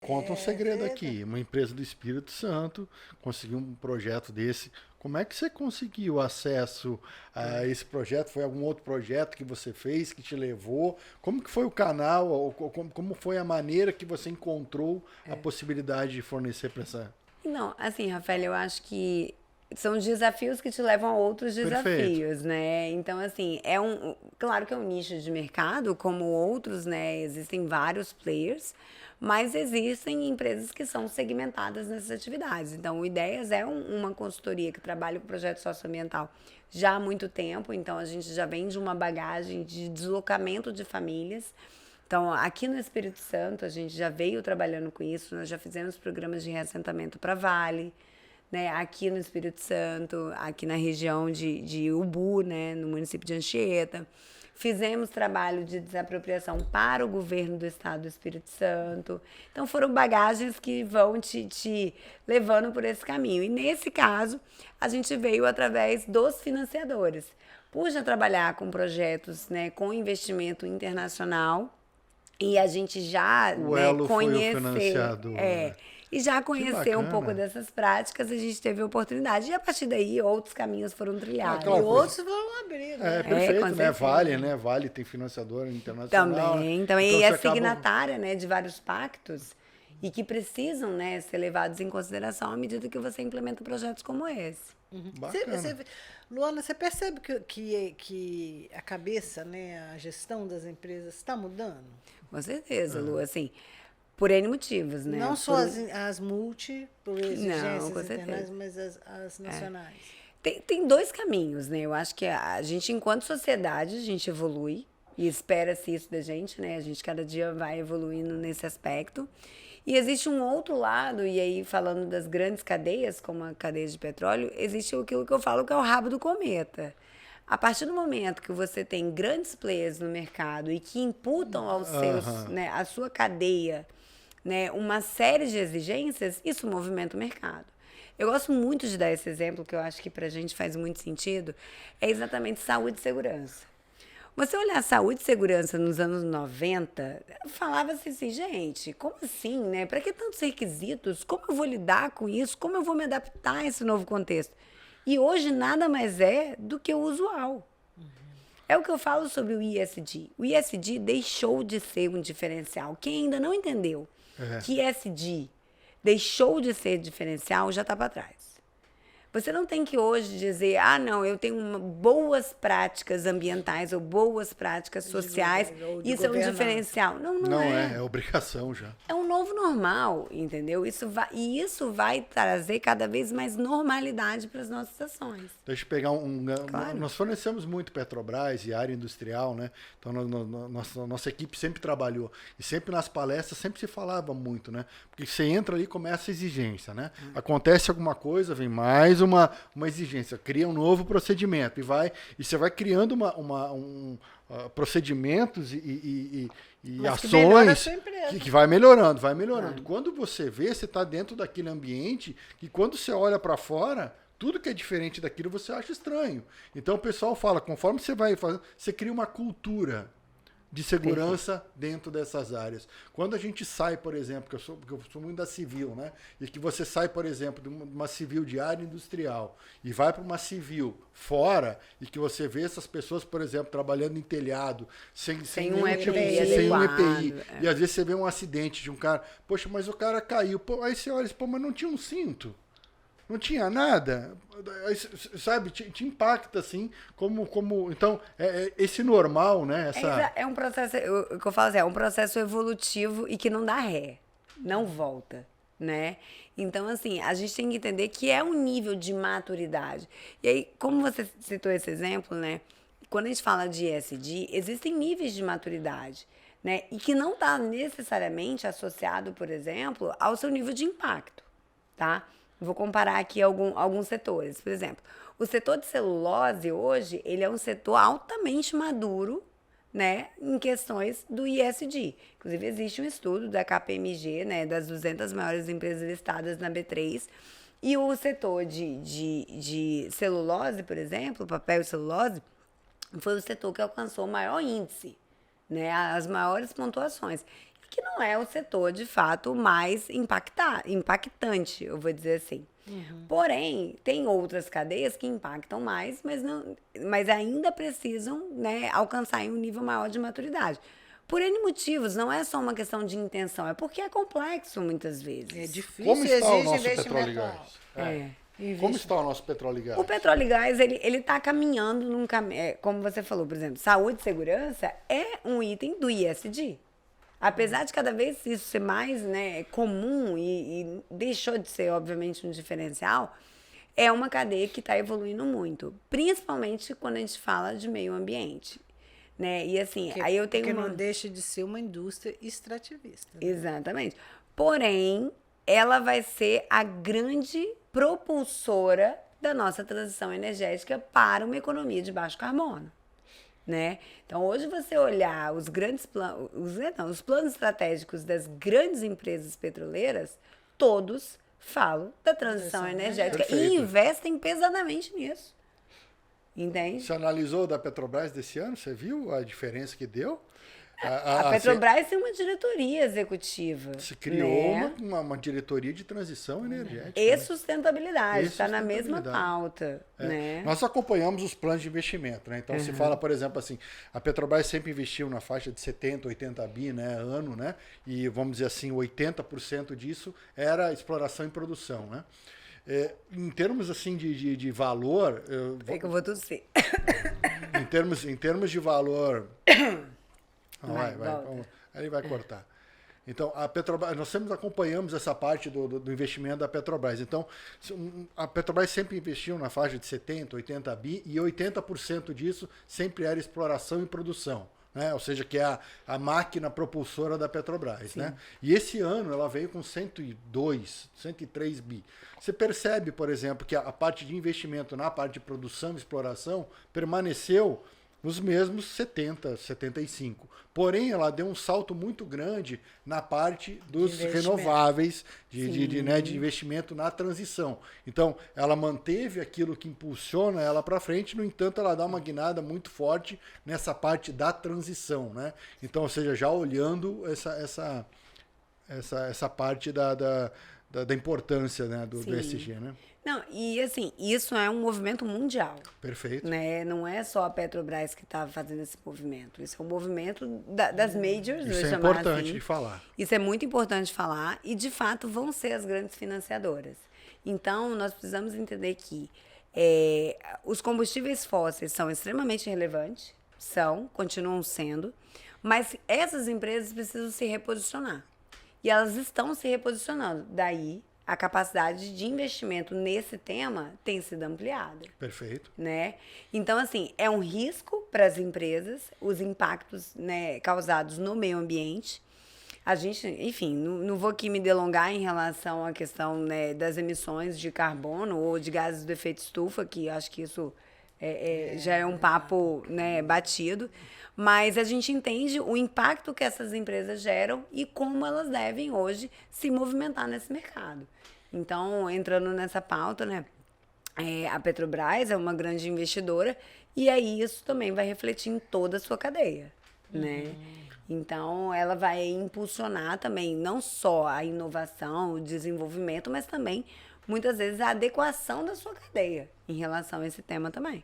Conta um segredo aqui. Uma empresa do Espírito Santo conseguiu um projeto desse. Como é que você conseguiu acesso a esse projeto? Foi algum outro projeto que você fez que te levou? Como que foi o canal? Ou como foi a maneira que você encontrou a possibilidade de fornecer para essa... Não, assim, Rafael, eu acho que são desafios que te levam a outros Perfeito. desafios, né? Então, assim, claro que é um nicho de mercado, como outros, né? Existem vários players, mas existem empresas que são segmentadas nessas atividades. Então, o Ideias é uma consultoria que trabalha com projeto socioambiental já há muito tempo, então a gente já vem de uma bagagem de deslocamento de famílias. Então, aqui no Espírito Santo, a gente já veio trabalhando com isso, nós já fizemos programas de reassentamento para Vale, né? Aqui no Espírito Santo, aqui na região de Ubu, né? No município de Anchieta. Fizemos trabalho de desapropriação para o governo do estado do Espírito Santo. Então, foram bagagens que vão te levando por esse caminho. E nesse caso, a gente veio através dos financiadores. Por já trabalhar com projetos, né, com investimento internacional, e a gente já, O né, Elo foi o conhecer, financiador. e já Que conhecer um pouco bacana. dessas práticas, a gente teve a oportunidade. E a partir daí, outros caminhos foram Ah, trilhados. E claro, outros vão abrir, é né? É, com perfeito, né? Vale, certeza. né? Vale tem financiador internacional, né? Também. Então E você é acaba... signatária, né, de vários pactos e que precisam, né, ser levados em consideração à medida que você implementa projetos como esse. Bacana. Luana, você percebe que a cabeça, né, a gestão das empresas está mudando? Com certeza, Lu, assim, por N motivos, né? Não só as multi, por Não, exigências com internacionais, certeza. mas as nacionais. Tem dois caminhos, né? Eu acho que a gente, enquanto sociedade, a gente evolui e espera-se isso da gente, né? A gente cada dia vai evoluindo nesse aspecto. E existe um outro lado, e aí falando das grandes cadeias, como a cadeia de petróleo, existe aquilo que eu falo que é o rabo do cometa. A partir do momento que você tem grandes players no mercado e que imputam aos seus, Aham. né, à sua cadeia, né, uma série de exigências, isso movimenta o mercado. Eu gosto muito de dar esse exemplo, que eu acho que para a gente faz muito sentido, é exatamente saúde e segurança. Você olhar a saúde e segurança nos anos 90, falava-se assim, gente, como assim, né? Para que tantos requisitos? Como eu vou lidar com isso? Como eu vou me adaptar a esse novo contexto? E hoje nada mais é do que o usual. É o que eu falo sobre o ISD. O ISD deixou de ser um diferencial. Quem ainda não entendeu É. que ISD deixou de ser diferencial já está para trás. Você não tem que hoje dizer, ah, não, eu tenho boas práticas ambientais ou boas práticas sociais, Ou de isso é um governança. diferencial. Não, não Não é. é obrigação já. É um novo normal, entendeu? E isso vai trazer cada vez mais normalidade para as nossas ações. Deixa eu pegar Claro. nós fornecemos muito Petrobras e área industrial, né? Então nossa equipe sempre trabalhou. E sempre nas palestras sempre se falava muito, né? Porque você entra ali e começa a exigência, né? Acontece alguma coisa, vem mais uma exigência, cria um novo procedimento e você vai criando procedimentos e Mas que melhora a ações sua empresa. que vai melhorando, vai melhorando. Quando você vê, você está dentro daquele ambiente que quando você olha para fora, tudo que é diferente daquilo você acha estranho. Então o pessoal fala, conforme você vai fazendo, você cria uma cultura de Perfeito. segurança dentro dessas áreas. Quando a gente sai, por exemplo, porque eu sou muito da civil, né? E que você sai, por exemplo, de uma civil de área industrial e vai para uma civil fora e que você vê essas pessoas, por exemplo, trabalhando em telhado, sem Sem um nenhum tipo EPI sem um adequado. EPI. E às vezes você vê um acidente de um cara, poxa, mas o cara caiu. Pô, aí você olha, pô, mas não tinha um cinto. Não tinha nada, sabe, te impacta assim, então, esse normal, né, É um processo, o que eu falo assim, é um processo evolutivo e que não dá ré, não volta, né? Então, assim, a gente tem que entender que é um nível de maturidade. E aí, como você citou esse exemplo, né? Quando a gente fala de ESG, existem níveis de maturidade, né? E que não está necessariamente associado, por exemplo, ao seu nível de impacto, tá? Vou comparar aqui alguns setores. Por exemplo, o setor de celulose hoje, ele é um setor altamente maduro, né, em questões do ISD. Inclusive, existe um estudo da KPMG, né, das 200 maiores empresas listadas na B3, e o setor de celulose, por exemplo, papel e celulose, foi o setor que alcançou o maior índice, né, as maiores pontuações. que não é o setor, de fato, mais impactante, eu vou dizer assim. Porém, tem outras cadeias que impactam mais, mas ainda precisam, né, alcançar um nível maior de maturidade. Por N motivos, não é só uma questão de intenção, é porque é complexo muitas vezes. É difícil, Como está o exige nosso investimento petróleo e alto. gás? Como está o nosso petróleo e gás? O petróleo e gás, ele está caminhando num caminho, como você falou, por exemplo, saúde e segurança é um item do ISD. Apesar de cada vez isso ser mais, né, comum e deixou de ser, obviamente, um diferencial, é uma cadeia que está evoluindo muito, principalmente quando a gente fala de meio ambiente. Né? E assim, aí eu tenho Porque não deixa de ser uma indústria extrativista. Né? Exatamente. Porém, ela vai ser a grande propulsora da nossa transição energética para uma economia de baixo carbono. Né? Então, hoje você olhar os grandes os planos estratégicos das grandes empresas petroleiras, todos falam da transição energética e investem pesadamente nisso. Entende? Você analisou da Petrobras desse ano? Você viu a diferença que deu? A Petrobras tem uma diretoria executiva. Se criou, né, uma diretoria de transição energética. E sustentabilidade, está na mesma sustentabilidade. pauta. Né? Nós acompanhamos os planos de investimento. Né? Então, se fala, por exemplo, assim, a Petrobras sempre investiu na faixa de 70, 80 bi, né, ano, né? E vamos dizer assim, 80% disso era exploração e produção. Né? Em termos assim de valor. É que eu vou tossir. Em termos de valor. Aí vai cortar. Então, a Petrobras, nós sempre acompanhamos essa parte do investimento da Petrobras. Então, a Petrobras sempre investiu na faixa de 70, 80 bi, e 80% disso sempre era exploração e produção. Né? Ou seja, que é a máquina propulsora da Petrobras. Né? E esse ano ela veio com 102, 103 bi. Você percebe, por exemplo, que a parte de investimento na parte de produção e exploração permaneceu nos mesmos 70, 75. Porém, ela deu um salto muito grande na parte dos renováveis, de investimento na transição. Então, ela manteve aquilo que impulsiona ela para frente, no entanto, ela dá uma guinada muito forte nessa parte da transição. Né? Então, ou seja, já olhando essa parte da importância, né, do ESG, né? Não, e assim, isso é um movimento mundial. Perfeito. Né? Não é só a Petrobras que está fazendo esse movimento. Isso é um movimento das majors, isso é chamar importante assim. de falar. Isso é muito importante de falar e, de fato, vão ser as grandes financiadoras. Então, nós precisamos entender que os combustíveis fósseis são extremamente relevantes, continuam sendo, mas essas empresas precisam se reposicionar. E elas estão se reposicionando. Daí, a capacidade de investimento nesse tema tem sido ampliada. Perfeito. Né? Então, assim, é um risco para as empresas, os impactos, né, causados no meio ambiente. A gente, enfim, não vou aqui me delongar em relação à questão, né, das emissões de carbono ou de gases do efeito estufa, que acho que isso já é um papo, né, batido. Mas a gente entende o impacto que essas empresas geram e como elas devem hoje se movimentar nesse mercado. Então, entrando nessa pauta, né, a Petrobras é uma grande investidora e aí isso também vai refletir em toda a sua cadeia, né? Então, ela vai impulsionar também não só a inovação, o desenvolvimento, mas também, muitas vezes, a adequação da sua cadeia em relação a esse tema também.